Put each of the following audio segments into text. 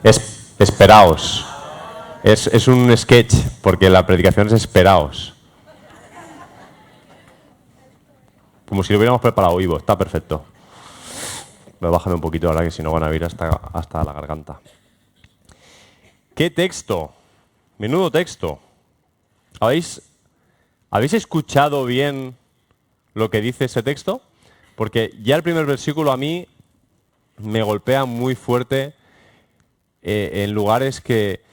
Esperaos. Es un sketch, porque la predicación es esperaos. Como si lo hubiéramos preparado, Ivo. Está perfecto. Voy a bajarme un poquito ahora, que si no van a ir hasta la garganta. ¿Qué texto? Menudo texto. ¿Habéis escuchado bien lo que dice ese texto? Porque ya el primer versículo a mí me golpea muy fuerte en lugares que...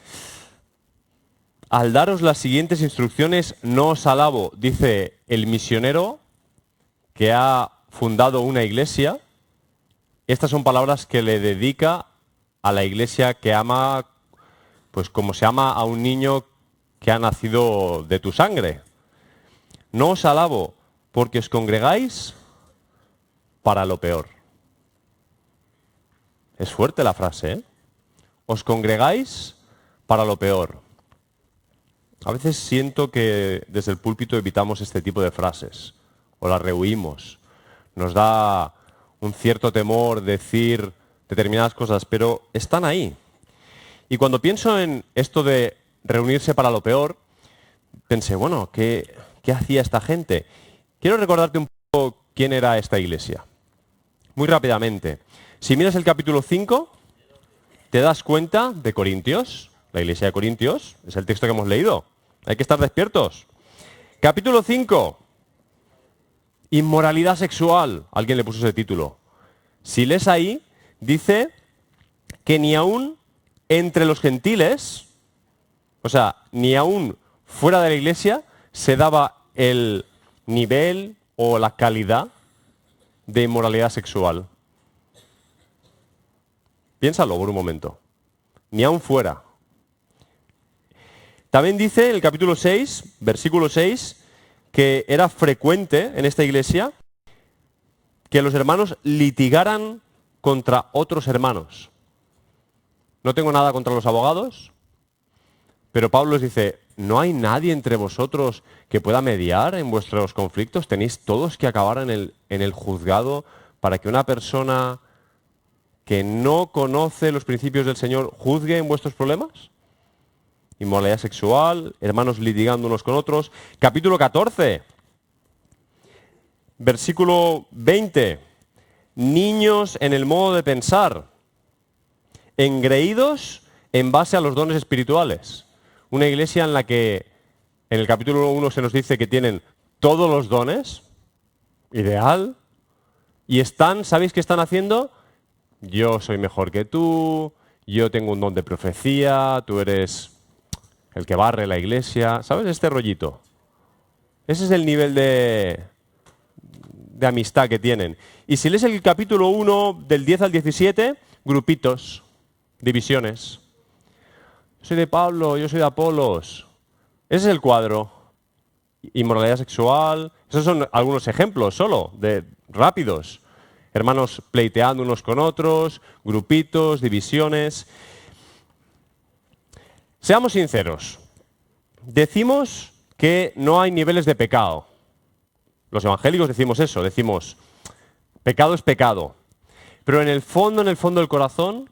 Al daros las siguientes instrucciones, no os alabo, dice el misionero que ha fundado una iglesia. Estas son palabras que le dedica a la iglesia que ama, pues como se ama a un niño que ha nacido de tu sangre. No os alabo porque os congregáis para lo peor. Es fuerte la frase, ¿eh? Os congregáis para lo peor. A veces siento que desde el púlpito evitamos este tipo de frases, o las rehuimos. Nos da un cierto temor decir determinadas cosas, pero están ahí. Y cuando pienso en esto de reunirse para lo peor, pensé, bueno, ¿qué hacía esta gente? Quiero recordarte un poco quién era esta iglesia. Muy rápidamente. Si miras el capítulo 5, te das cuenta de Corintios. La iglesia de Corintios es el texto que hemos leído. Hay que estar despiertos. Capítulo 5. Inmoralidad sexual. Alguien le puso ese título. Si lees ahí, dice que ni aún entre los gentiles, o sea, ni aún fuera de la iglesia, se daba el nivel o la calidad de inmoralidad sexual. Piénsalo por un momento. Ni aún fuera. También dice en el capítulo 6, versículo 6, que era frecuente en esta iglesia que los hermanos litigaran contra otros hermanos. No tengo nada contra los abogados, pero Pablo les dice, ¿no hay nadie entre vosotros que pueda mediar en vuestros conflictos? ¿Tenéis todos que acabar en el juzgado para que una persona que no conoce los principios del Señor juzgue en vuestros problemas? Inmoralidad sexual, hermanos litigando unos con otros. Capítulo 14, versículo 20. Niños en el modo de pensar, engreídos en base a los dones espirituales. Una iglesia en la que en el capítulo 1 se nos dice que tienen todos los dones, ideal, y ¿sabéis qué están haciendo? Yo soy mejor que tú, yo tengo un don de profecía, tú eres el que barre la iglesia, ¿sabes? Este rollito. Ese es el nivel de amistad que tienen. Y si lees el capítulo 1, del 10 al 17, grupitos, divisiones. Yo soy de Pablo, yo soy de Apolos. Ese es el cuadro. Inmoralidad sexual. Esos son algunos ejemplos solo, rápidos. Hermanos pleiteando unos con otros, grupitos, divisiones. Seamos sinceros. Decimos que no hay niveles de pecado. Los evangélicos decimos eso, decimos, pecado es pecado. Pero en el fondo del corazón,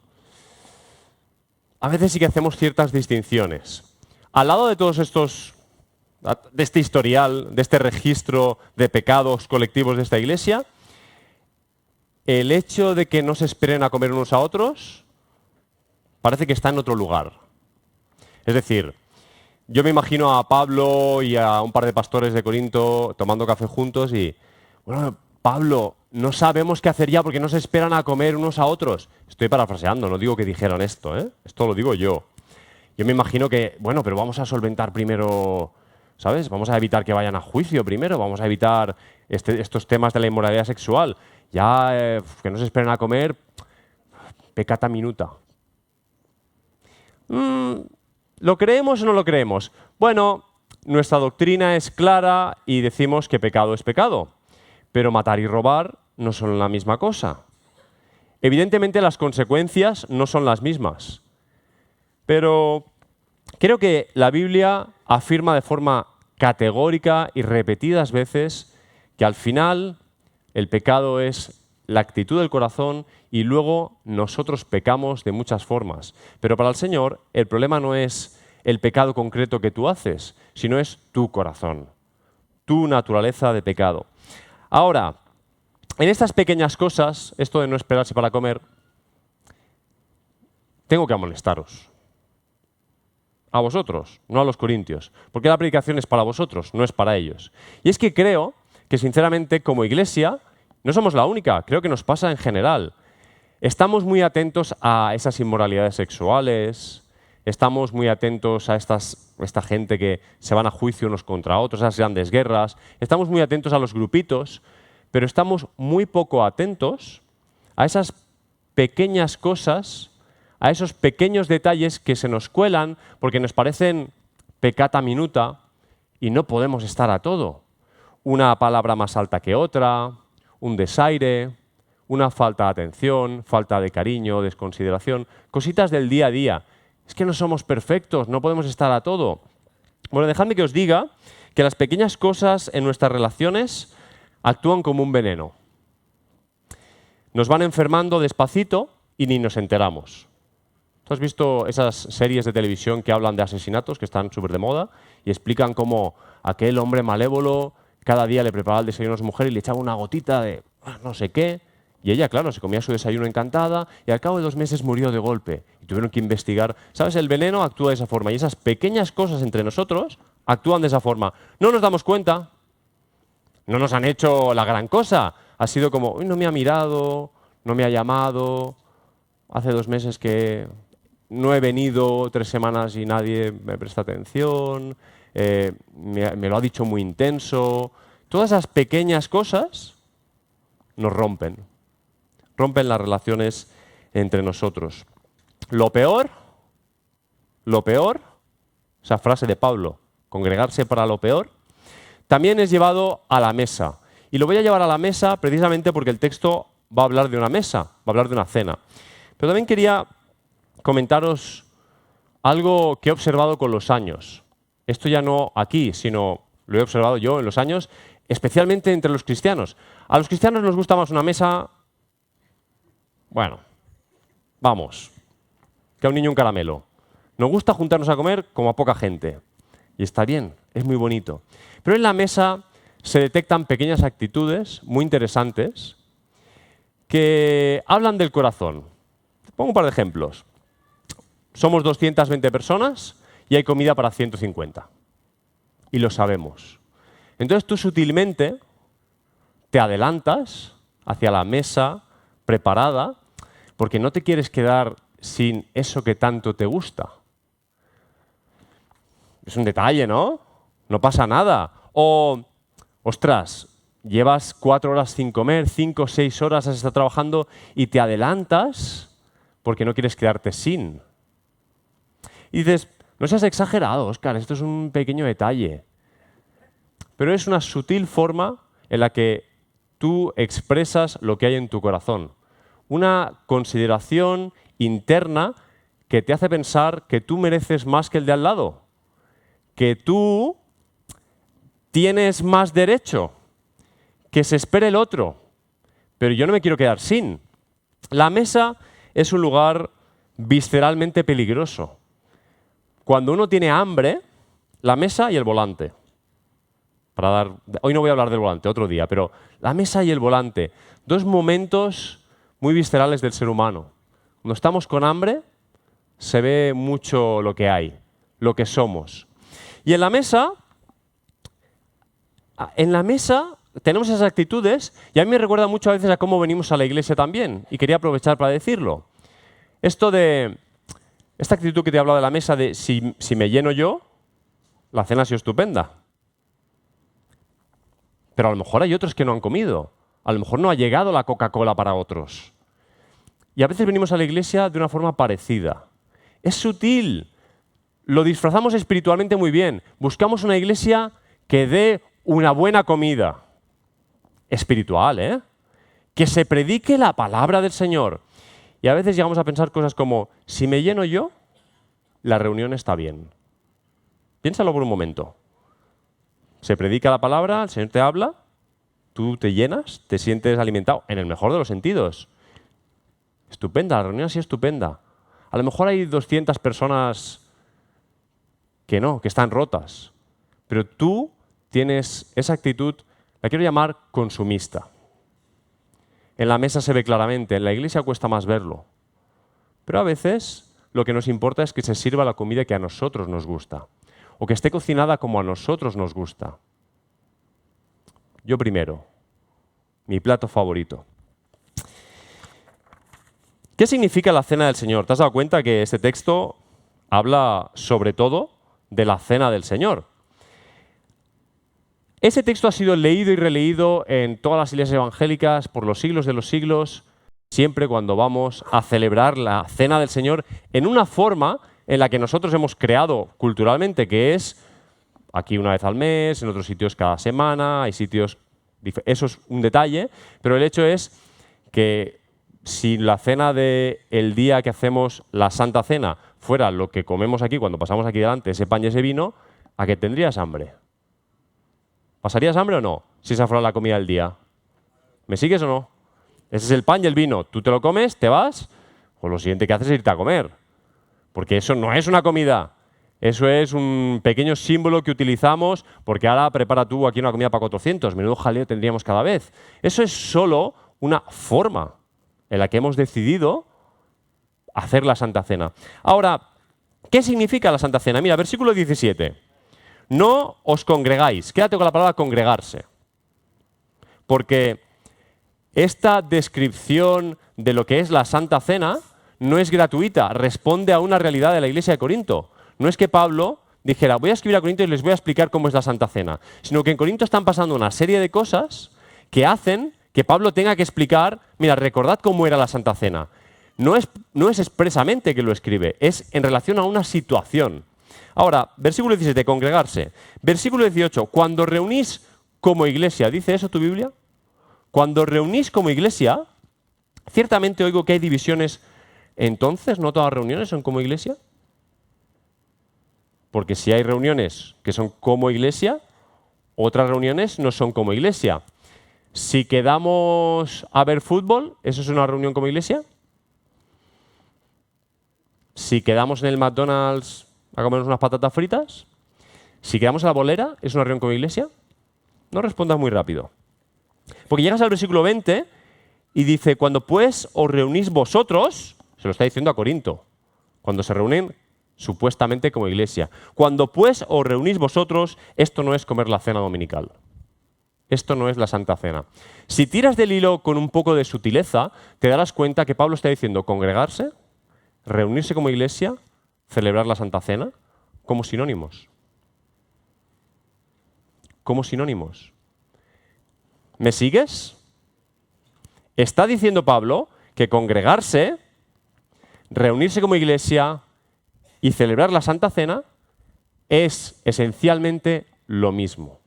a veces sí que hacemos ciertas distinciones. Al lado de todos de este historial, de este registro de pecados colectivos de esta iglesia, el hecho de que no se esperen a comer unos a otros, parece que está en otro lugar. Es decir, yo me imagino a Pablo y a un par de pastores de Corinto tomando café juntos y, bueno, Pablo, no sabemos qué hacer ya porque no se esperan a comer unos a otros. Estoy parafraseando, no digo que dijeran esto, ¿eh? Esto lo digo yo. Yo me imagino que, bueno, pero vamos a solventar primero, ¿sabes? Vamos a evitar que vayan a juicio primero, vamos a evitar estos temas de la inmoralidad sexual. Ya, que no se esperen a comer, peccata minuta. ¿Lo creemos o no lo creemos? Bueno, nuestra doctrina es clara y decimos que pecado es pecado, pero matar y robar no son la misma cosa. Evidentemente las consecuencias no son las mismas, pero creo que la Biblia afirma de forma categórica y repetidas veces que al final el pecado es la actitud del corazón y luego nosotros pecamos de muchas formas. Pero para el Señor el problema no es el pecado concreto que tú haces, sino es tu corazón, tu naturaleza de pecado. Ahora, en estas pequeñas cosas, esto de no esperarse para comer, tengo que amonestaros. A vosotros, no a los corintios, porque la predicación es para vosotros, no es para ellos. Y es que creo que sinceramente como iglesia no somos la única, creo que nos pasa en general. Estamos muy atentos a esas inmoralidades sexuales, estamos muy atentos a esta gente que se van a juicio unos contra otros, esas grandes guerras, estamos muy atentos a los grupitos, pero estamos muy poco atentos a esas pequeñas cosas, a esos pequeños detalles que se nos cuelan porque nos parecen peccata minuta y no podemos estar a todo. Una palabra más alta que otra, un desaire, una falta de atención, falta de cariño, desconsideración, cositas del día a día. Es que no somos perfectos, no podemos estar a todo. Bueno, dejadme que os diga que las pequeñas cosas en nuestras relaciones actúan como un veneno. Nos van enfermando despacito y ni nos enteramos. ¿Tú has visto esas series de televisión que hablan de asesinatos, que están súper de moda, y explican cómo aquel hombre malévolo cada día le preparaba el desayuno a su mujer y le echaba una gotita de no sé qué, y ella, claro, se comía su desayuno encantada y al cabo de 2 meses murió de golpe. Y tuvieron que investigar. ¿Sabes? El veneno actúa de esa forma y esas pequeñas cosas entre nosotros actúan de esa forma. No nos damos cuenta, no nos han hecho la gran cosa. Ha sido como, uy, no me ha mirado, no me ha llamado, hace 2 meses que no he venido 3 semanas y nadie me presta atención, me lo ha dicho muy intenso. Todas esas pequeñas cosas nos rompen las relaciones entre nosotros. Lo peor, esa frase de Pablo, congregarse para lo peor, también es llevado a la mesa. Y lo voy a llevar a la mesa precisamente porque el texto va a hablar de una mesa, va a hablar de una cena. Pero también quería comentaros algo que he observado con los años. Esto ya no aquí, sino lo he observado yo en los años, especialmente entre los cristianos. A los cristianos nos gusta más una mesa, bueno, vamos, que a un niño un caramelo. Nos gusta juntarnos a comer como a poca gente. Y está bien, es muy bonito. Pero en la mesa se detectan pequeñas actitudes muy interesantes que hablan del corazón. Pongo un par de ejemplos. Somos 220 personas y hay comida para 150. Y lo sabemos. Entonces tú sutilmente te adelantas hacia la mesa preparada porque no te quieres quedar sin eso que tanto te gusta. Es un detalle, ¿no? No pasa nada. O, ostras, llevas 4 horas sin comer, 5 o 6 horas has estado trabajando y te adelantas porque no quieres quedarte sin. Y dices, no seas exagerado, Óscar, esto es un pequeño detalle. Pero es una sutil forma en la que tú expresas lo que hay en tu corazón. Una consideración interna que te hace pensar que tú mereces más que el de al lado, que tú tienes más derecho, que se espere el otro, pero yo no me quiero quedar sin. La mesa es un lugar visceralmente peligroso. Cuando uno tiene hambre, la mesa y el volante. Hoy no voy a hablar del volante, otro día, pero la mesa y el volante, 2 momentos muy viscerales del ser humano. Cuando estamos con hambre, se ve mucho lo que hay, lo que somos. Y en la mesa tenemos esas actitudes y a mí me recuerda mucho a veces a cómo venimos a la iglesia también, y quería aprovechar para decirlo. Esta actitud que te he hablado de la mesa de si me lleno yo, la cena ha sido estupenda. Pero a lo mejor hay otros que no han comido. A lo mejor no ha llegado la Coca-Cola para otros. Y a veces venimos a la iglesia de una forma parecida. Es sutil. Lo disfrazamos espiritualmente muy bien. Buscamos una iglesia que dé una buena comida. Espiritual, ¿eh? Que se predique la palabra del Señor. Y a veces llegamos a pensar cosas como, si me lleno yo, la reunión está bien. Piénsalo por un momento. Se predica la palabra, el Señor te habla, tú te llenas, te sientes alimentado, en el mejor de los sentidos. Estupenda, la reunión ha sido estupenda. A lo mejor hay 200 personas que no, que están rotas. Pero tú tienes esa actitud, la quiero llamar consumista. En la mesa se ve claramente, en la iglesia cuesta más verlo. Pero a veces lo que nos importa es que se sirva la comida que a nosotros nos gusta, o que esté cocinada como a nosotros nos gusta. Yo primero, mi plato favorito. ¿Qué significa la cena del Señor? ¿Te has dado cuenta que este texto habla sobre todo de la cena del Señor? Ese texto ha sido leído y releído en todas las iglesias evangélicas por los siglos de los siglos, siempre cuando vamos a celebrar la cena del Señor en una forma en la que nosotros hemos creado culturalmente, que es aquí una vez al mes, en otros sitios cada semana, hay sitios... Eso es un detalle, pero el hecho es que si la cena del día que hacemos la Santa Cena fuera lo que comemos aquí cuando pasamos aquí delante, ese pan y ese vino, ¿a qué tendrías hambre? ¿Pasarías hambre o no si esa fuera la comida del día? ¿Me sigues o no? Ese es el pan y el vino. Tú te lo comes, te vas, pues lo siguiente que haces es irte a comer. Porque eso no es una comida. Eso es un pequeño símbolo que utilizamos porque ahora prepara tú aquí una comida para 400. Menudo jaleo tendríamos cada vez. Eso es solo una forma en la que hemos decidido hacer la Santa Cena. Ahora, ¿qué significa la Santa Cena? Mira, versículo 17. No os congregáis. Quédate con la palabra congregarse. Porque esta descripción de lo que es la Santa Cena no es gratuita, responde a una realidad de la iglesia de Corinto. No es que Pablo dijera, voy a escribir a Corinto y les voy a explicar cómo es la Santa Cena, sino que en Corinto están pasando una serie de cosas que hacen que Pablo tenga que explicar, mira, recordad cómo era la Santa Cena. No es expresamente que lo escribe, es en relación a una situación. Ahora, versículo 17, congregarse. Versículo 18, cuando reunís como iglesia, ¿dice eso tu Biblia? Cuando reunís como iglesia, ciertamente oigo que hay divisiones. Entonces, ¿no todas las reuniones son como iglesia? Porque si hay reuniones que son como iglesia, otras reuniones no son como iglesia. Si quedamos a ver fútbol, ¿eso es una reunión como iglesia? Si quedamos en el McDonald's a comernos unas patatas fritas, si quedamos en la bolera, ¿es una reunión como iglesia? No respondas muy rápido. Porque llegas al versículo 20 y dice, cuando pues os reunís vosotros, se lo está diciendo a Corinto, cuando se reúnen supuestamente como iglesia. Cuando pues os reunís vosotros, esto no es comer la cena dominical. Esto no es la Santa Cena. Si tiras del hilo con un poco de sutileza, te darás cuenta que Pablo está diciendo congregarse, reunirse como iglesia, celebrar la Santa Cena, como sinónimos. Como sinónimos. ¿Me sigues? Está diciendo Pablo que congregarse, reunirse como iglesia y celebrar la Santa Cena es esencialmente lo mismo.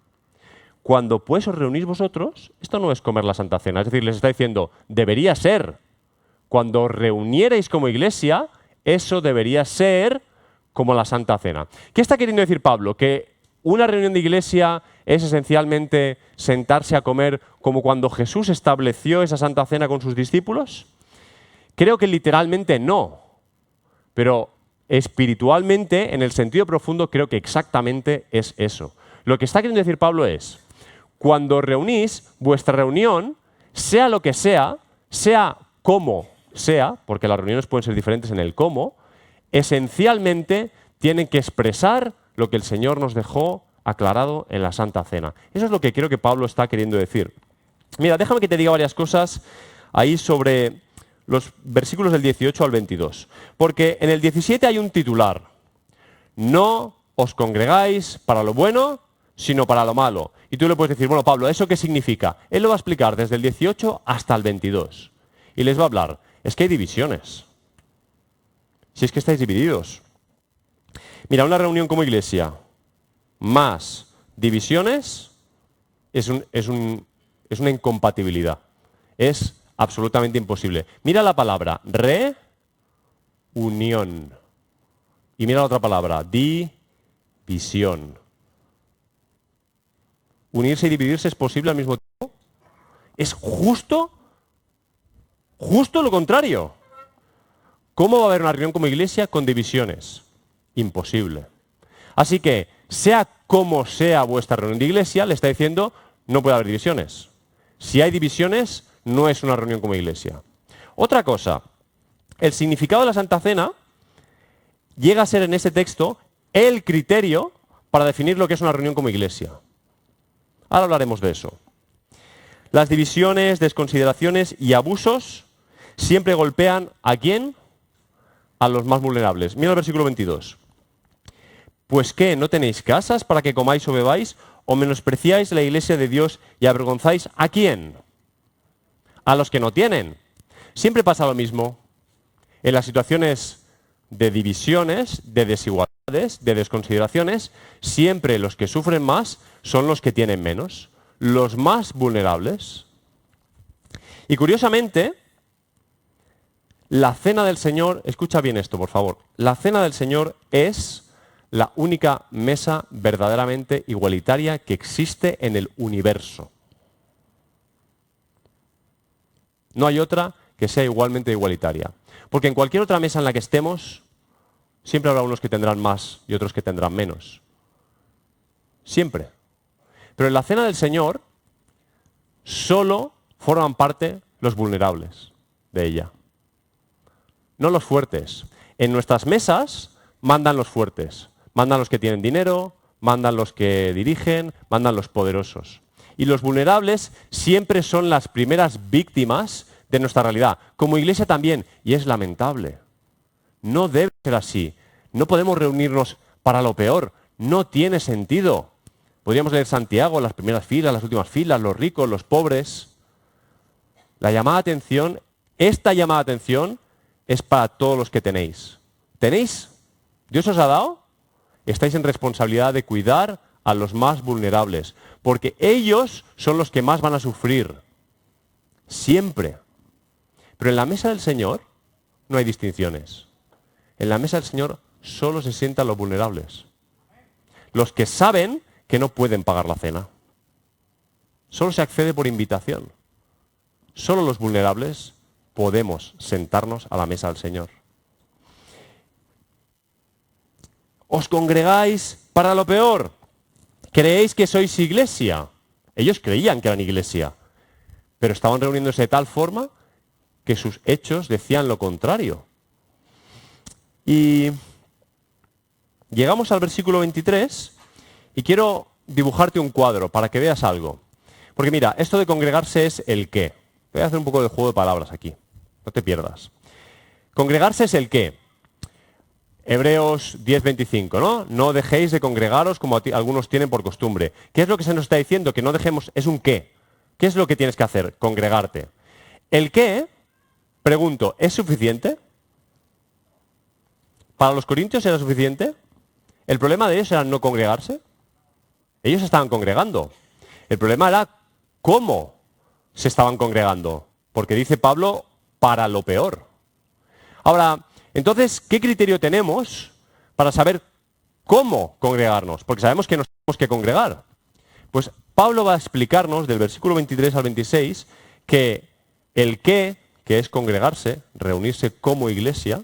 Cuando pues os reunís vosotros, esto no es comer la Santa Cena, es decir, les está diciendo, debería ser. Cuando os reunierais como iglesia, eso debería ser como la Santa Cena. ¿Qué está queriendo decir Pablo? ¿Que una reunión de iglesia es esencialmente sentarse a comer como cuando Jesús estableció esa Santa Cena con sus discípulos? Creo que literalmente no, pero espiritualmente, en el sentido profundo, creo que exactamente es eso. Lo que está queriendo decir Pablo es, cuando reunís, vuestra reunión, sea lo que sea como sea, porque las reuniones pueden ser diferentes en el cómo, esencialmente tienen que expresar lo que el Señor nos dejó aclarado en la Santa Cena. Eso es lo que creo que Pablo está queriendo decir. Mira, déjame que te diga varias cosas ahí sobre los versículos del 18 al 22. Porque en el 17 hay un titular. No os congregáis para lo bueno, sino para lo malo. Y tú le puedes decir, bueno, Pablo, ¿eso qué significa? Él lo va a explicar desde el 18 hasta el 22. Y les va a hablar, es que hay divisiones. Si es que estáis divididos. Mira, una reunión como iglesia más divisiones es una incompatibilidad. Es absolutamente imposible. Mira la palabra reunión. Y mira la otra palabra, división. ¿Unirse y dividirse es posible al mismo tiempo? Es justo lo contrario. ¿Cómo va a haber una reunión como iglesia con divisiones? Imposible. Así que, sea como sea vuestra reunión de iglesia, le está diciendo, no puede haber divisiones. Si hay divisiones, no es una reunión como iglesia. Otra cosa, el significado de la Santa Cena llega a ser en ese texto el criterio para definir lo que es una reunión como iglesia. Ahora hablaremos de eso. Las divisiones, desconsideraciones y abusos siempre golpean ¿a quién? A los más vulnerables. Mira el versículo 22. ¿Pues qué? ¿No tenéis casas para que comáis o bebáis? ¿O menospreciáis la iglesia de Dios y avergonzáis a quién? A los que no tienen. Siempre pasa lo mismo. En las situaciones de divisiones, de desigualdades, de desconsideraciones, siempre los que sufren más son los que tienen menos, los más vulnerables. Y curiosamente, la cena del Señor, escucha bien esto, por favor, la cena del Señor es la única mesa verdaderamente igualitaria que existe en el universo. No hay otra que sea igualmente igualitaria. Porque en cualquier otra mesa en la que estemos, siempre habrá unos que tendrán más y otros que tendrán menos. Siempre. Pero en la cena del Señor, solo forman parte los vulnerables de ella. No los fuertes. En nuestras mesas mandan los fuertes. Mandan los que tienen dinero, mandan los que dirigen, mandan los poderosos. Y los vulnerables siempre son las primeras víctimas de nuestra realidad. Como iglesia también, y es lamentable. No debe ser así. No podemos reunirnos para lo peor. No tiene sentido. Podríamos leer Santiago, las primeras filas, las últimas filas, los ricos, los pobres. La llamada de atención, esta llamada de atención es para todos los que tenéis. ¿Tenéis? ¿Dios os ha dado? Estáis en responsabilidad de cuidar a los más vulnerables, porque ellos son los que más van a sufrir. Siempre. Pero en la mesa del Señor no hay distinciones. En la mesa del Señor solo se sientan los vulnerables. Los que saben que no pueden pagar la cena. Solo se accede por invitación. Solo los vulnerables podemos sentarnos a la mesa del Señor. ¿Os congregáis para lo peor? ¿Creéis que sois iglesia? Ellos creían que eran iglesia, pero estaban reuniéndose de tal forma que sus hechos decían lo contrario. Y llegamos al versículo 23 y quiero dibujarte un cuadro para que veas algo. Porque mira, esto de congregarse es el qué. Voy a hacer un poco de juego de palabras aquí, no te pierdas. Congregarse es el qué. Hebreos 10:25, ¿no? No dejéis de congregaros como algunos tienen por costumbre. ¿Qué es lo que se nos está diciendo? Que no dejemos, es un qué. ¿Qué es lo que tienes que hacer? Congregarte. El qué, pregunto, ¿es suficiente? ¿Para los corintios era suficiente? ¿El problema de ellos era no congregarse? Ellos estaban congregando. El problema era cómo se estaban congregando. Porque dice Pablo, para lo peor. Ahora, entonces, ¿qué criterio tenemos para saber cómo congregarnos? Porque sabemos que nos tenemos que congregar. Pues Pablo va a explicarnos del versículo 23 al 26 que el qué, que es congregarse, reunirse como iglesia,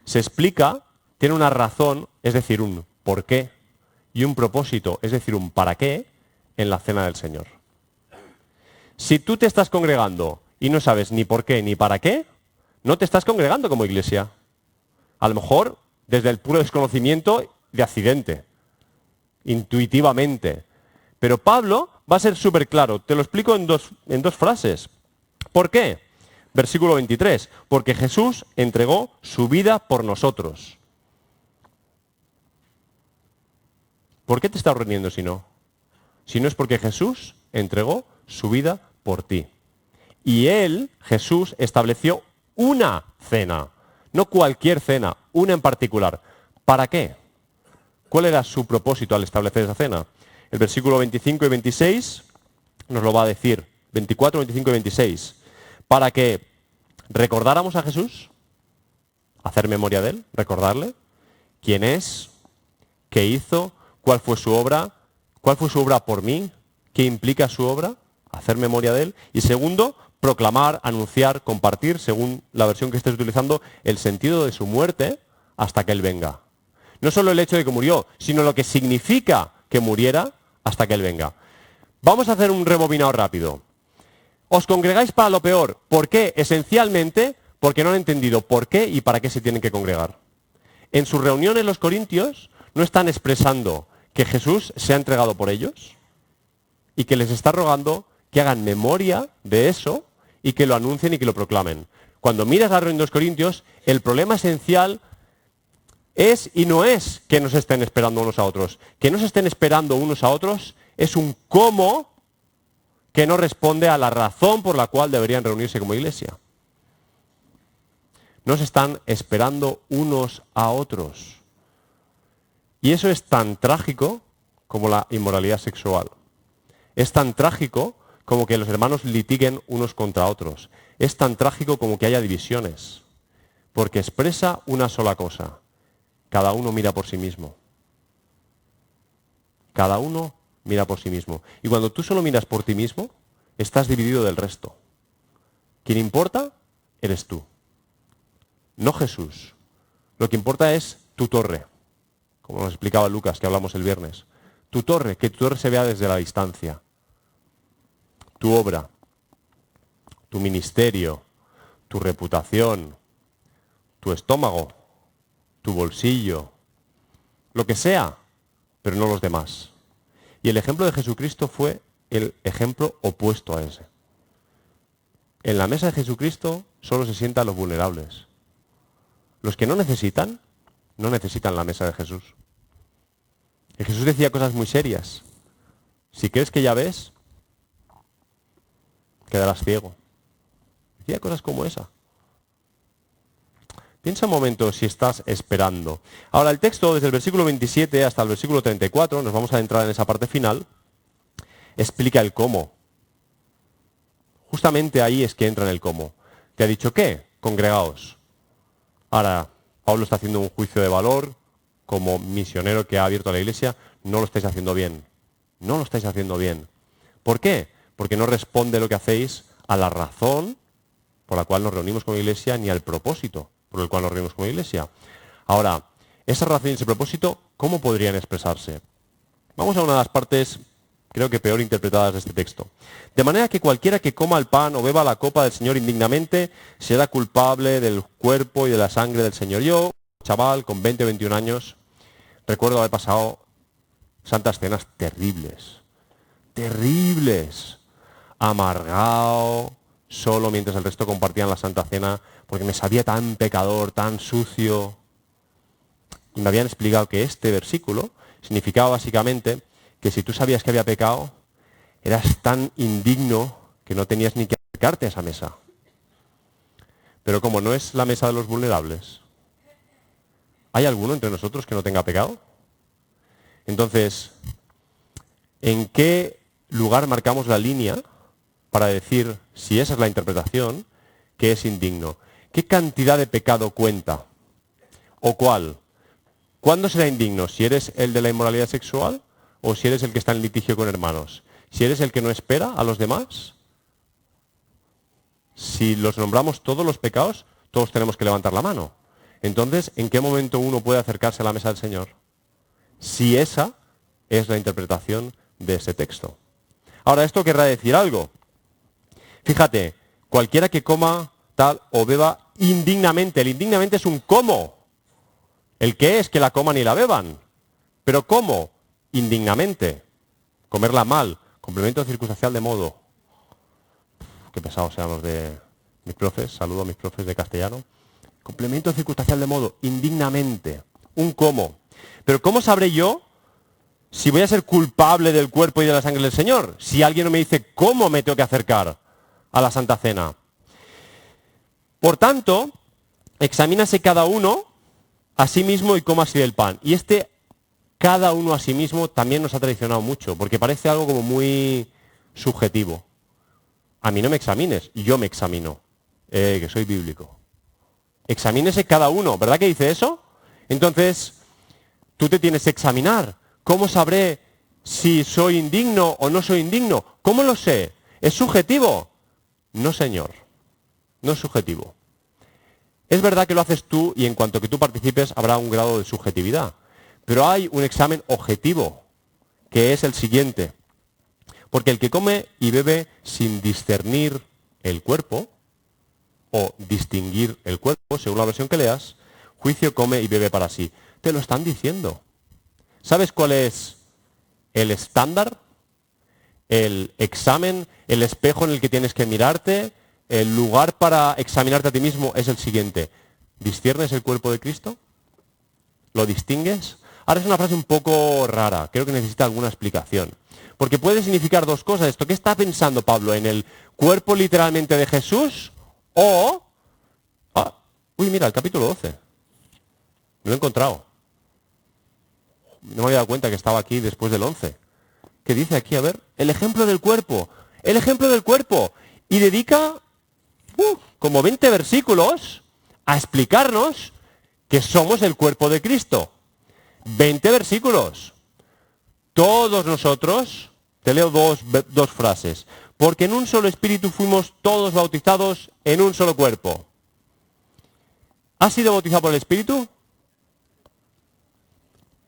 se explica, tiene una razón, es decir, un por qué, y un propósito, es decir, un para qué, en la cena del Señor. Si tú te estás congregando y no sabes ni por qué ni para qué, no te estás congregando como iglesia. A lo mejor desde el puro desconocimiento de accidente, intuitivamente. Pero Pablo va a ser súper claro. Te lo explico en dos frases. ¿Por qué? Versículo 23. Porque Jesús entregó su vida por nosotros. ¿Por qué te estás reuniendo si no? Si no es porque Jesús entregó su vida por ti. Y Él, Jesús, estableció una cena. No cualquier cena, una en particular. ¿Para qué? ¿Cuál era su propósito al establecer esa cena? El versículo 25 y 26 nos lo va a decir. 24, 25 y 26. Para que recordáramos a Jesús, hacer memoria de Él, recordarle quién es, qué hizo, cuál fue su obra por mí, qué implica su obra. hacer memoria de él. Y segundo, proclamar, anunciar, compartir, según la versión que estés utilizando, el sentido de su muerte hasta que él venga. No solo el hecho de que murió, sino lo que significa que muriera hasta que él venga. Vamos a hacer un rebobinado rápido. Os congregáis para lo peor. ¿Por qué? Esencialmente porque no han entendido por qué y para qué se tienen que congregar. En sus reuniones los corintios no están expresando que Jesús se ha entregado por ellos y que les está rogando que hagan memoria de eso y que lo anuncien y que lo proclamen. Cuando miras la reunión de los corintios, el problema esencial es y no es que nos estén esperando unos a otros. Que no se estén esperando unos a otros es un cómo que no responde a la razón por la cual deberían reunirse como iglesia. No se están esperando unos a otros. Y eso es tan trágico como la inmoralidad sexual. Es tan trágico como que los hermanos litiguen unos contra otros. Es tan trágico como que haya divisiones. Porque expresa una sola cosa. Cada uno mira por sí mismo. Cada uno mira por sí mismo. Y cuando tú solo miras por ti mismo, estás dividido del resto. Quien importa, eres tú. No Jesús. Lo que importa es tu torre. Como nos explicaba Lucas, que hablamos el viernes. Tu torre, que tu torre se vea desde la distancia. Tu obra, tu ministerio, tu reputación, tu estómago, tu bolsillo, lo que sea, pero no los demás. Y el ejemplo de Jesucristo fue el ejemplo opuesto a ese. En la mesa de Jesucristo solo se sientan los vulnerables. Los que no necesitan la mesa de Jesús. Y Jesús decía cosas muy serias. Si crees que ya ves, quedarás ciego. Decía cosas como esa. Piensa un momento si estás esperando. Ahora el texto, desde el versículo 27 hasta el versículo 34, nos vamos a adentrar en esa parte final, explica el cómo. Justamente ahí es que entra en el cómo. ¿Te ha dicho qué? Congregaos. Ahora, Pablo está haciendo un juicio de valor como misionero que ha abierto a la iglesia. No lo estáis haciendo bien. No lo estáis haciendo bien. ¿Por qué? Porque no responde lo que hacéis a la razón por la cual nos reunimos como iglesia ni al propósito por el cual nos reunimos como iglesia. Ahora, esa razón y ese propósito, ¿cómo podrían expresarse? Vamos a una de las partes, creo que peor interpretadas de este texto. De manera que cualquiera que coma el pan o beba la copa del Señor indignamente será culpable del cuerpo y de la sangre del Señor. Yo, chaval, con 20 o 21 años, recuerdo haber pasado santas cenas terribles. Terribles. Amargado, solo mientras el resto compartían la Santa Cena, porque me sabía tan pecador, tan sucio. Y me habían explicado que este versículo significaba básicamente que si tú sabías que había pecado, eras tan indigno que no tenías ni que acercarte a esa mesa. Pero como no es la mesa de los vulnerables, ¿hay alguno entre nosotros que no tenga pecado? Entonces, ¿en qué lugar marcamos la línea para decir, si esa es la interpretación, que es indigno? ¿Qué cantidad de pecado cuenta? ¿O cuál? ¿Cuándo será indigno? ¿Si eres el de la inmoralidad sexual o si eres el que está en litigio con hermanos? ¿Si eres el que no espera a los demás? Si los nombramos todos los pecados, todos tenemos que levantar la mano. Entonces, ¿en qué momento uno puede acercarse a la mesa del Señor? Si esa es la interpretación de ese texto. Ahora, esto querrá decir algo. Fíjate, cualquiera que coma tal o beba indignamente. El indignamente es un cómo. El qué es que la coman y la beban. Pero ¿cómo? Indignamente. Comerla mal. Complemento circunstancial de modo. Qué pesados sean los de mis profes. Saludo a mis profes de castellano. Complemento circunstancial de modo. Indignamente. Un cómo. Pero ¿cómo sabré yo si voy a ser culpable del cuerpo y de la sangre del Señor? Si alguien no me dice cómo me tengo que acercar a la Santa Cena. Por tanto, examínase cada uno a sí mismo y coma así del pan. Y cada uno a sí mismo también nos ha traicionado mucho, porque parece algo como muy subjetivo. A mí no me examines, yo me examino, que soy bíblico. Examínese cada uno, ¿verdad que dice eso? Entonces, tú te tienes que examinar. ¿Cómo sabré si soy indigno o no soy indigno? ¿Cómo lo sé? ¿Es subjetivo? No, señor. No es subjetivo. Es verdad que lo haces tú y en cuanto que tú participes habrá un grado de subjetividad. Pero hay un examen objetivo, que es el siguiente. Porque el que come y bebe sin discernir el cuerpo, o distinguir el cuerpo, según la versión que leas, juicio come y bebe para sí. Te lo están diciendo. ¿Sabes cuál es el estándar? El examen, el espejo en el que tienes que mirarte, el lugar para examinarte a ti mismo es el siguiente. ¿Disciernes el cuerpo de Cristo? ¿Lo distingues? Ahora es una frase un poco rara, creo que necesita alguna explicación. Porque puede significar dos cosas esto. ¿Qué está pensando Pablo? ¿En el cuerpo literalmente de Jesús? O... uy, mira, el capítulo 12. Me lo he encontrado. No me había dado cuenta que estaba aquí después del 11. ¿Qué dice aquí? A ver, el ejemplo del cuerpo. El ejemplo del cuerpo. Y dedica como 20 versículos a explicarnos que somos el cuerpo de Cristo. 20 versículos. Todos nosotros, te leo dos frases. Porque en un solo espíritu fuimos todos bautizados en un solo cuerpo. ¿Has sido bautizado por el Espíritu?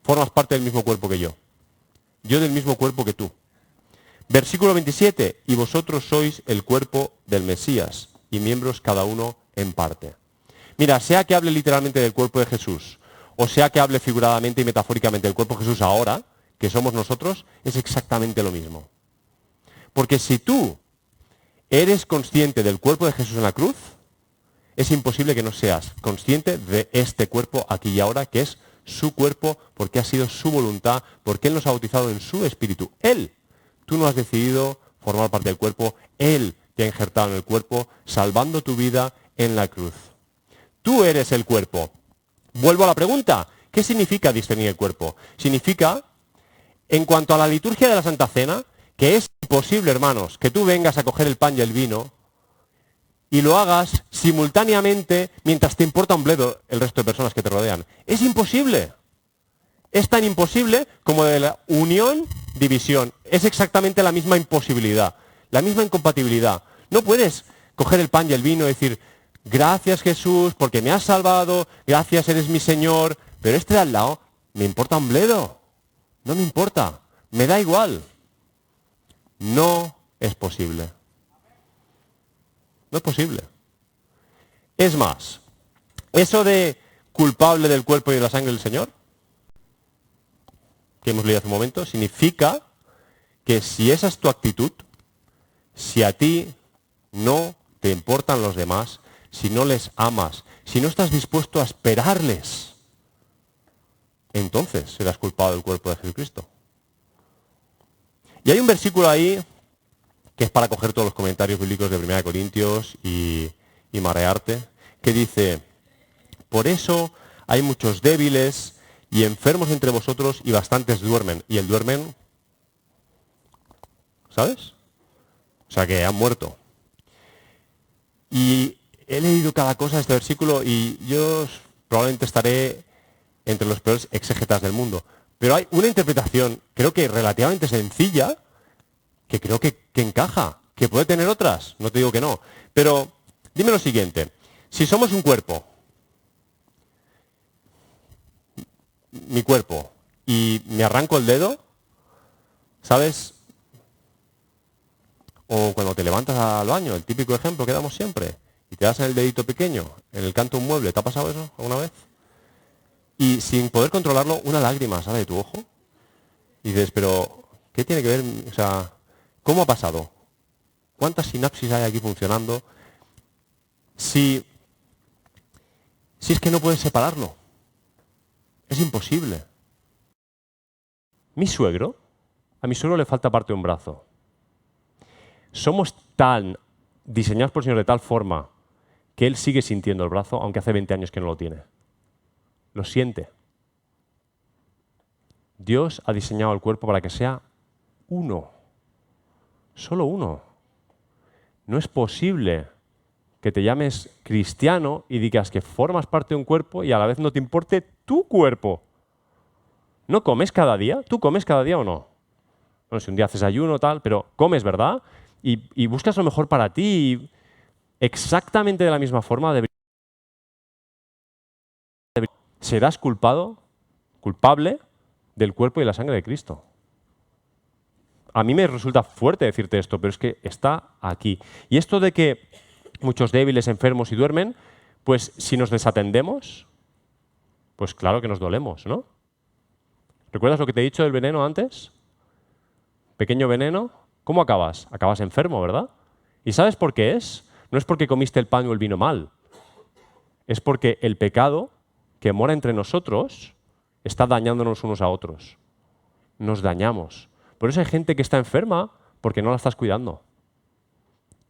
Formas parte del mismo cuerpo que yo. Yo del mismo cuerpo que tú. Versículo 27. Y vosotros sois el cuerpo del Mesías y miembros cada uno en parte. Mira, sea que hable literalmente del cuerpo de Jesús, o sea que hable figuradamente y metafóricamente del cuerpo de Jesús ahora, que somos nosotros, es exactamente lo mismo. Porque si tú eres consciente del cuerpo de Jesús en la cruz, es imposible que no seas consciente de este cuerpo aquí y ahora, que es su cuerpo, porque ha sido su voluntad, porque Él nos ha bautizado en su espíritu. Él, tú no has decidido formar parte del cuerpo, Él te ha injertado en el cuerpo, salvando tu vida en la cruz. Tú eres el cuerpo. Vuelvo a la pregunta, ¿qué significa discernir el cuerpo? Significa, en cuanto a la liturgia de la Santa Cena, que es imposible, hermanos, que tú vengas a coger el pan y el vino y lo hagas simultáneamente mientras te importa un bledo el resto de personas que te rodean. Es imposible. Es tan imposible como de la unión, división. Es exactamente la misma imposibilidad, la misma incompatibilidad. No puedes coger el pan y el vino y decir, gracias Jesús porque me has salvado, gracias eres mi Señor, pero este de al lado me importa un bledo. No me importa, me da igual. No es posible. No es posible. Es más, eso de culpable del cuerpo y de la sangre del Señor, que hemos leído hace un momento, significa que si esa es tu actitud, si a ti no te importan los demás, si no les amas, si no estás dispuesto a esperarles, entonces serás culpado del cuerpo de Jesucristo. Y hay un versículo ahí que es para coger todos los comentarios bíblicos de 1 Corintios y marearte, que dice, por eso hay muchos débiles y enfermos entre vosotros y bastantes duermen. Y el duermen, ¿sabes? O sea que han muerto. Y he leído cada cosa de este versículo y yo probablemente estaré entre los peores exégetas del mundo. Pero hay una interpretación, creo que relativamente sencilla, que creo que encaja, que puede tener otras, no te digo que no. Pero dime lo siguiente, si somos un cuerpo, mi cuerpo, y me arranco el dedo, ¿sabes? O cuando te levantas al baño, el típico ejemplo que damos siempre, y te das en el dedito pequeño, en el canto de un mueble, ¿te ha pasado eso alguna vez? Y sin poder controlarlo, una lágrima sale de tu ojo, y dices, pero, ¿qué tiene que ver? O sea, ¿cómo ha pasado? ¿Cuántas sinapsis hay aquí funcionando? Si es que no puedes separarlo. Es imposible. A mi suegro le falta parte de un brazo. Somos tan diseñados por el Señor de tal forma que Él sigue sintiendo el brazo, aunque hace 20 años que no lo tiene. Lo siente. Dios ha diseñado el cuerpo para que sea uno. Solo uno. No es posible que te llames cristiano y digas que formas parte de un cuerpo y a la vez no te importe tu cuerpo. ¿No comes cada día? ¿Tú comes cada día o no? Bueno, si un día haces ayuno tal, pero comes, ¿verdad? y buscas lo mejor para ti, exactamente de la misma forma serás culpable del cuerpo y la sangre de Cristo. A mí me resulta fuerte decirte esto, pero es que está aquí. Y esto de que muchos débiles, enfermos y duermen, pues si nos desatendemos, pues claro que nos dolemos, ¿no? ¿Recuerdas lo que te he dicho del veneno antes? Pequeño veneno. ¿Cómo acabas? Acabas enfermo, ¿verdad? ¿Y sabes por qué es? No es porque comiste el pan o el vino mal. Es porque el pecado que mora entre nosotros está dañándonos unos a otros. Nos dañamos. Por eso hay gente que está enferma porque no la estás cuidando.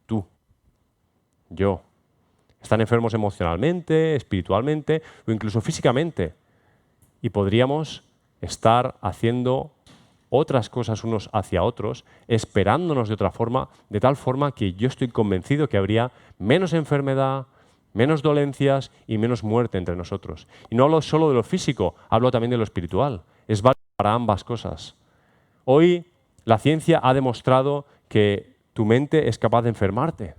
Tú, yo. Están enfermos emocionalmente, espiritualmente o incluso físicamente. Y podríamos estar haciendo otras cosas unos hacia otros, esperándonos de otra forma, de tal forma que yo estoy convencido que habría menos enfermedad, menos dolencias y menos muerte entre nosotros. Y no hablo solo de lo físico, hablo también de lo espiritual. Es válido para ambas cosas. Hoy la ciencia ha demostrado que tu mente es capaz de enfermarte.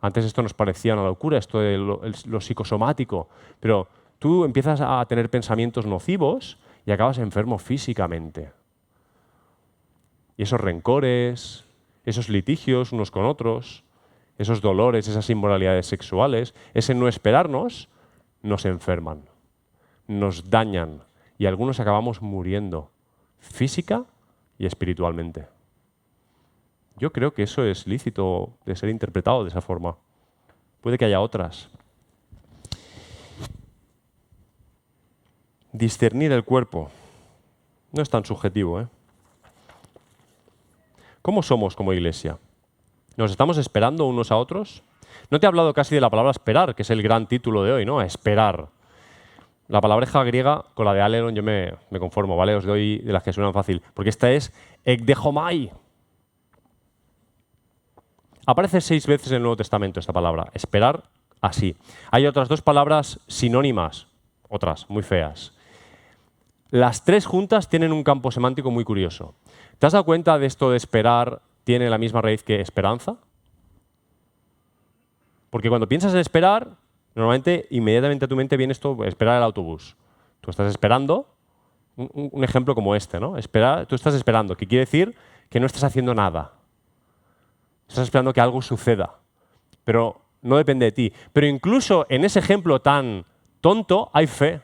Antes esto nos parecía una locura, esto de lo psicosomático, pero tú empiezas a tener pensamientos nocivos y acabas enfermo físicamente. Y esos rencores, esos litigios unos con otros, esos dolores, esas inmoralidades sexuales, ese no esperarnos, nos enferman, nos dañan y algunos acabamos muriendo física y espiritualmente. Yo creo que eso es lícito de ser interpretado de esa forma. Puede que haya otras. Discernir el cuerpo no es tan subjetivo, ¿eh? ¿Cómo somos como iglesia? ¿Nos estamos esperando unos a otros? No te he hablado casi de la palabra esperar, que es el gran título de hoy, ¿no? Esperar. La palabreja griega, con la de Aleron, yo me conformo, ¿vale? Os doy de las que suenan fácil. Porque esta es ekdechomai. Aparece 6 veces en el Nuevo Testamento esta palabra, esperar así. Hay otras 2 palabras sinónimas, otras muy feas. Las 3 juntas tienen un campo semántico muy curioso. ¿Te has dado cuenta de esto de esperar tiene la misma raíz que esperanza? Porque cuando piensas en esperar, normalmente inmediatamente a tu mente viene esto, esperar el autobús. Tú estás esperando, un ejemplo como este, ¿no? Tú estás esperando, que quiere decir que no estás haciendo nada. Estás esperando que algo suceda, pero no depende de ti. Pero incluso en ese ejemplo tan tonto hay fe.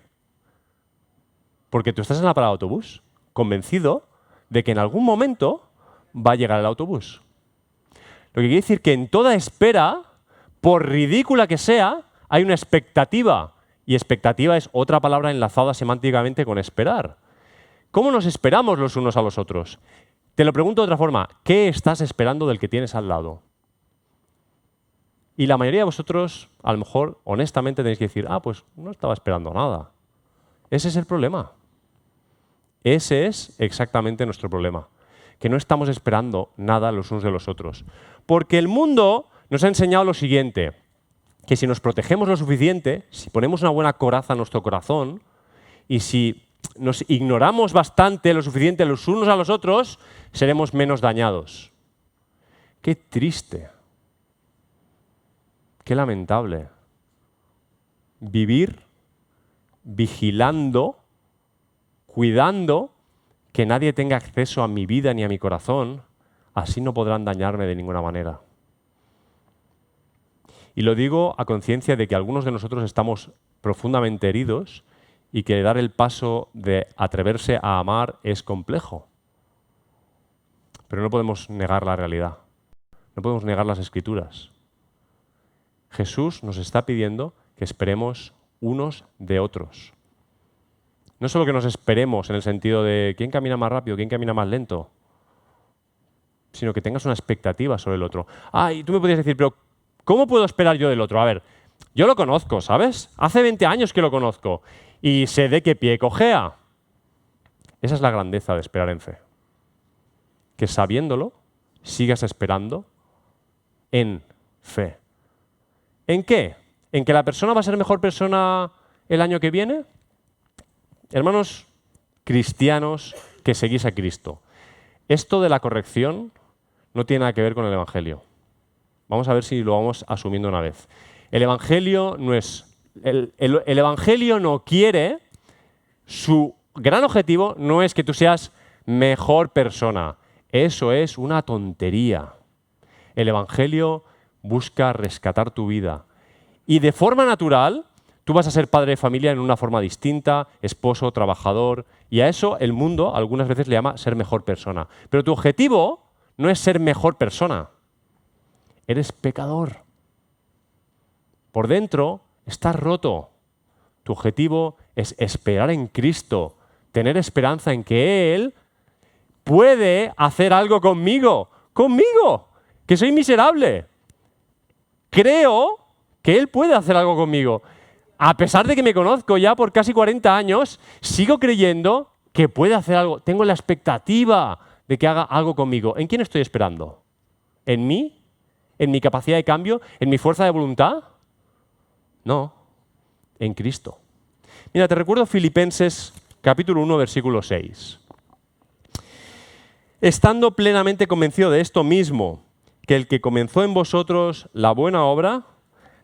Porque tú estás en la parada de autobús, convencido de que en algún momento va a llegar el autobús. Lo que quiere decir que en toda espera, por ridícula que sea, hay una expectativa. Y expectativa es otra palabra enlazada semánticamente con esperar. ¿Cómo nos esperamos los unos a los otros? Te lo pregunto de otra forma, ¿qué estás esperando del que tienes al lado? Y la mayoría de vosotros, a lo mejor, honestamente, tenéis que decir, pues no estaba esperando nada. Ese es el problema. Ese es exactamente nuestro problema. Que no estamos esperando nada los unos de los otros. Porque el mundo nos ha enseñado lo siguiente, que si nos protegemos lo suficiente, si ponemos una buena coraza en nuestro corazón y si nos ignoramos bastante lo suficiente los unos a los otros, seremos menos dañados. Qué triste. Qué lamentable. Vivir vigilando, cuidando que nadie tenga acceso a mi vida ni a mi corazón, así no podrán dañarme de ninguna manera. Y lo digo a conciencia de que algunos de nosotros estamos profundamente heridos y que dar el paso de atreverse a amar es complejo. Pero no podemos negar la realidad. No podemos negar las Escrituras. Jesús nos está pidiendo que esperemos unos de otros. No solo que nos esperemos en el sentido de quién camina más rápido, quién camina más lento, sino que tengas una expectativa sobre el otro. Y tú me podrías decir, pero ¿cómo puedo esperar yo del otro? A ver, yo lo conozco, ¿sabes? Hace 20 años que lo conozco y sé de qué pie cojea. Esa es la grandeza de esperar en fe. Que sabiéndolo, sigas esperando en fe. ¿En qué? ¿En que la persona va a ser mejor persona el año que viene? Hermanos cristianos que seguís a Cristo, esto de la corrección no tiene nada que ver con el Evangelio. Vamos a ver si lo vamos asumiendo una vez. El Evangelio no es... El Evangelio no quiere... Su gran objetivo no es que tú seas mejor persona. Eso es una tontería. El Evangelio busca rescatar tu vida. Y de forma natural, tú vas a ser padre de familia en una forma distinta, esposo, trabajador, y a eso el mundo algunas veces le llama ser mejor persona. Pero tu objetivo no es ser mejor persona. Eres pecador. Por dentro estás roto. Tu objetivo es esperar en Cristo, tener esperanza en que Él puede hacer algo conmigo, que soy miserable. Creo que Él puede hacer algo conmigo. A pesar de que me conozco ya por casi 40 años, sigo creyendo que puede hacer algo. Tengo la expectativa de que haga algo conmigo. ¿En quién estoy esperando? ¿En mí? ¿En mi capacidad de cambio? ¿En mi fuerza de voluntad? No, en Cristo. Mira, te recuerdo Filipenses capítulo 1, versículo 6. Estando plenamente convencido de esto mismo, que el que comenzó en vosotros la buena obra,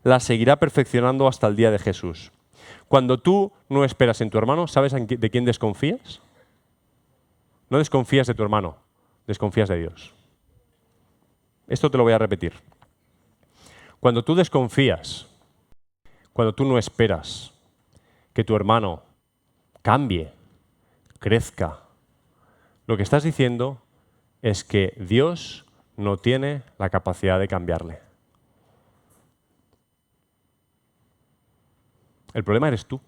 la seguirá perfeccionando hasta el día de Jesús. Cuando tú no esperas en tu hermano, ¿sabes de quién desconfías? No desconfías de tu hermano, desconfías de Dios. Esto te lo voy a repetir. Cuando tú desconfías, cuando tú no esperas que tu hermano cambie, crezca, lo que estás diciendo es que Dios no tiene la capacidad de cambiarle. El problema eres tú,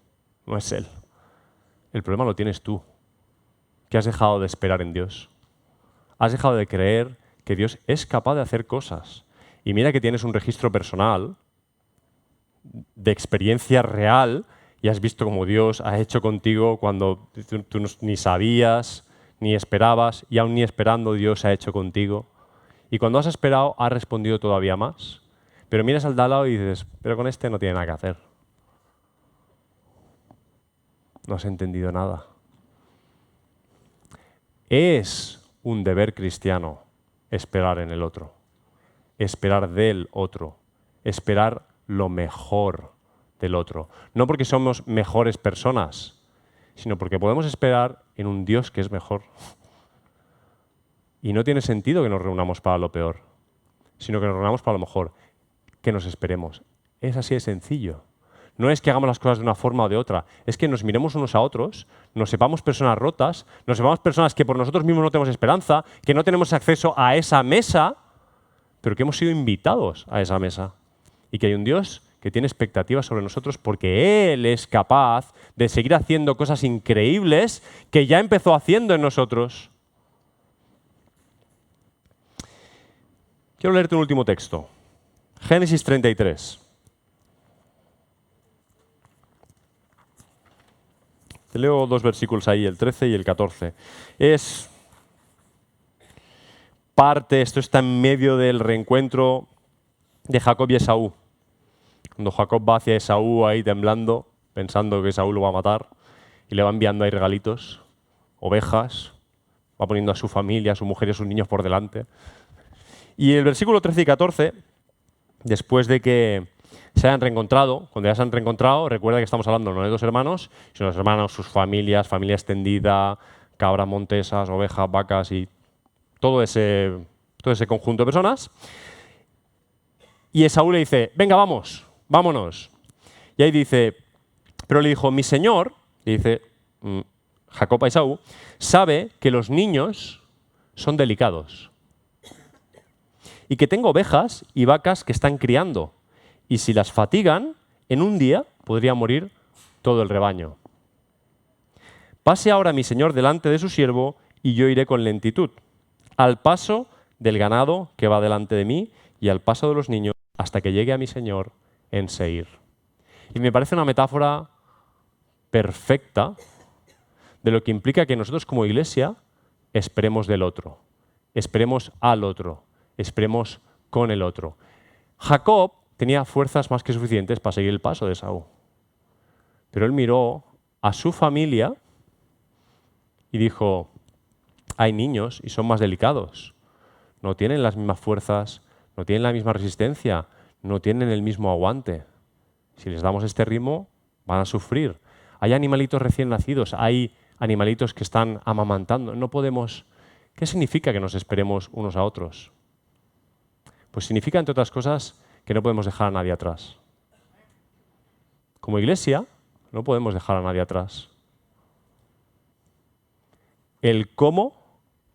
no es Él. El problema lo tienes tú, que has dejado de esperar en Dios. Has dejado de creer que Dios es capaz de hacer cosas. Y mira que tienes un registro personal de experiencia real y has visto cómo Dios ha hecho contigo cuando tú ni sabías, ni esperabas, y aún ni esperando Dios ha hecho contigo. Y cuando has esperado, ha respondido todavía más. Pero miras al de al lado y dices, pero con este no tiene nada que hacer. No has entendido nada. Es un deber cristiano esperar en el otro, esperar del otro, esperar lo mejor del otro. No porque somos mejores personas, sino porque podemos esperar en un Dios que es mejor. Y no tiene sentido que nos reunamos para lo peor, sino que nos reunamos para lo mejor, que nos esperemos. Es así de sencillo. No es que hagamos las cosas de una forma o de otra, es que nos miremos unos a otros, nos sepamos personas rotas, nos sepamos personas que por nosotros mismos no tenemos esperanza, que no tenemos acceso a esa mesa, pero que hemos sido invitados a esa mesa. Y que hay un Dios que tiene expectativas sobre nosotros porque Él es capaz de seguir haciendo cosas increíbles que ya empezó haciendo en nosotros. Quiero leerte un último texto. Génesis 33. Te leo dos versículos ahí, el 13 y el 14. Esto está en medio del reencuentro de Jacob y Esaú. Cuando Jacob va hacia Esaú ahí temblando, pensando que Esaú lo va a matar, y le va enviando ahí regalitos, ovejas, va poniendo a su familia, a su mujer y a sus niños por delante. Y el versículo 13 y 14, después de que se hayan reencontrado, cuando ya se han reencontrado, recuerda que estamos hablando no de dos hermanos, sino de los hermanos, sus familias, familia extendida, cabras montesas, ovejas, vacas y todo ese conjunto de personas. Y Esaú le dice, venga, vámonos. Y ahí dice, pero le dijo, mi señor, le dice Jacob a Esaú, sabe que los niños son delicados y que tengo ovejas y vacas que están criando. Y si las fatigan, en un día podría morir todo el rebaño. Pase ahora mi señor delante de su siervo y yo iré con lentitud, al paso del ganado que va delante de mí y al paso de los niños, hasta que llegue a mi señor en Seir. Y me parece una metáfora perfecta de lo que implica que nosotros como iglesia esperemos del otro, esperemos al otro, esperemos con el otro. Jacob tenía fuerzas más que suficientes para seguir el paso de Esaú. Pero él miró a su familia y dijo, hay niños y son más delicados. no tienen las mismas fuerzas, no tienen la misma resistencia, no tienen el mismo aguante. Si les damos este ritmo, van a sufrir. Hay animalitos recién nacidos, hay animalitos que están amamantando. No podemos... ¿Qué significa que nos esperemos unos a otros? Pues significa, entre otras cosas, que no podemos dejar a nadie atrás. Como iglesia, no podemos dejar a nadie atrás. El cómo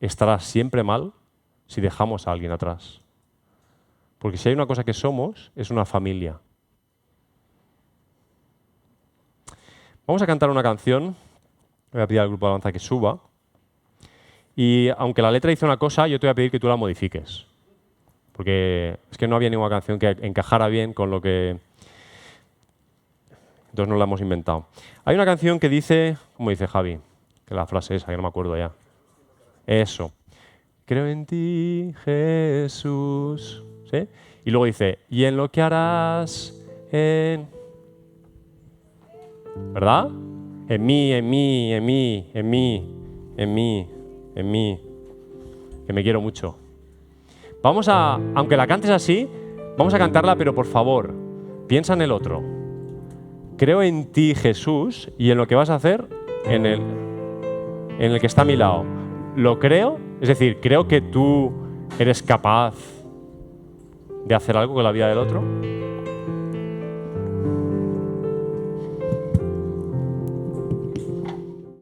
estará siempre mal si dejamos a alguien atrás. Porque si hay una cosa que somos, es una familia. Vamos a cantar una canción. Voy a pedir al grupo de alabanza que suba. Y aunque la letra dice una cosa, yo te voy a pedir que tú la modifiques. Porque es que no había ninguna canción que encajara bien con lo que... Entonces no la hemos inventado. Hay una canción que dice, ¿cómo dice Javi? Que la frase esa, que no me acuerdo ya. Eso. Creo en ti, Jesús. ¿Sí? Y luego dice, y en lo que harás en... ¿Verdad? En mí, en mí, en mí, en mí, en mí, en mí. Que me quiero mucho. Vamos a, aunque la cantes así, vamos a cantarla, pero por favor, piensa en el otro. Creo en ti, Jesús, y en lo que vas a hacer en el que está a mi lado. Lo creo, es decir, creo que tú eres capaz de hacer algo con la vida del otro.